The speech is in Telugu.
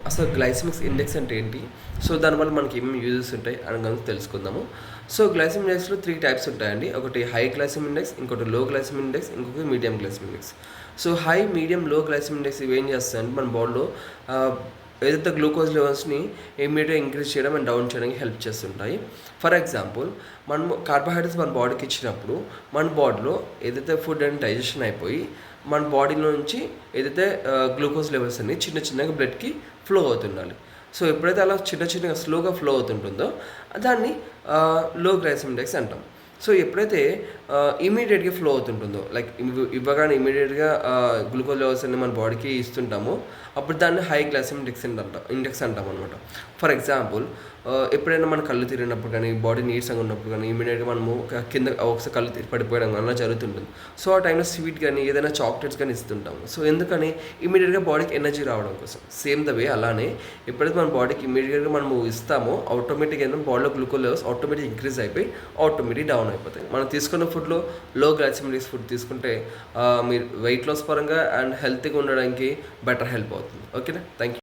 అసలు గ్లైసెమిక్ ఇండెక్స్ అంటే ఏంటి? సో దానివల్ల మనకి ఏమేమి యూజెస్ ఉంటాయి అని కనుక తెలుసుకుందాము. సో గ్లైసెమిక్ ఇండెక్స్‌లో 3 టైప్స్ ఉంటాయండి. ఒకటి హై గ్లైసెమిక్ ఇండెక్స్, ఇంకోటి లో గ్లైసెమిక్ ఇండెక్స్, ఇంకొకటి medium glycemic index. So high, medium, low glycemic index ఇవి ఏం చేస్తాయంటే మన బాడీలో ఏదైతే గ్లూకోజ్ లెవెల్స్‌ని ఇమ్మీడియట్‌గా ఇంక్రీజ్ చేయడం అండ్ డౌన్ చేయడానికి హెల్ప్ చేస్తుంటాయి. ఫర్ ఎగ్జాంపుల్ మనము కార్బోహైడ్రేట్స్ మన బాడీకి ఇచ్చినప్పుడు మన బాడీలో ఏదైతే ఫుడ్ అండ్ డైజెషన్ అయిపోయి మన బాడీలో నుంచి ఏదైతే గ్లూకోజ్ లెవెల్స్ అన్ని చిన్న చిన్నగా బ్లడ్‌కి ఫ్లో అవుతుండాలి. సో ఎప్పుడైతే అలా చిన్న చిన్నగా స్లోగా ఫ్లో అవుతుంటుందో దాన్ని లో గ్లైసెమిక్ ఇండెక్స్ అంటాం. సో ఎప్పుడైతే ఇమీడియట్‌గా ఫ్లో అవుతుంటుందో లైక్ ఇవ్వగానే ఇమీడియట్‌గా గ్లూకోజ్ లెవెల్స్ అన్ని మన బాడీకి ఇస్తుంటామో అప్పుడు దాన్ని హై గ్లైసెమిక్ ఇండెక్స్ అంటాం అనమాట. ఫర్ ఎగ్జాంపుల్ ఎప్పుడైనా మన కళ్ళు తిరిగినప్పుడు కానీ బాడీ నీరసంగా ఉన్నప్పుడు కానీ ఇమీడియట్‌గా మనము కింద ఒకసారి కళ్ళు తిరిగి పడిపోవడం అలా జరుగుతుంటుంది. సో ఆ టైంలో స్వీట్ కానీ ఏదైనా చాక్లెట్స్ కానీ ఇస్తుంటాము. సో ఎందుకని ఇమీడియట్‌గా బాడీకి ఎనర్జీ రావడం కోసం. సేమ్ ద వే అలానే ఎప్పుడైతే మన బాడీకి ఇమీడియట్‌గా మనము ఇస్తామో ఆటోమేటిక్‌గా బాడీలో గ్లూకోజ్ లెవెల్స్ ఆటోమేటిక్ ఇంక్రీజ్ అయిపోయి ఆటోమేటిక్ డౌన్ అయిపోతాయి. మనం తీసుకున్న ఫుడ్‌లో లో గ్లైసెమిక్ ఫుడ్ తీసుకుంటే మీరు వెయిట్ లాస్ పరంగా అండ్ హెల్తీగా ఉండడానికి బెటర్ హెల్ప్ అవుతుంది. ఓకేనా? Thank you.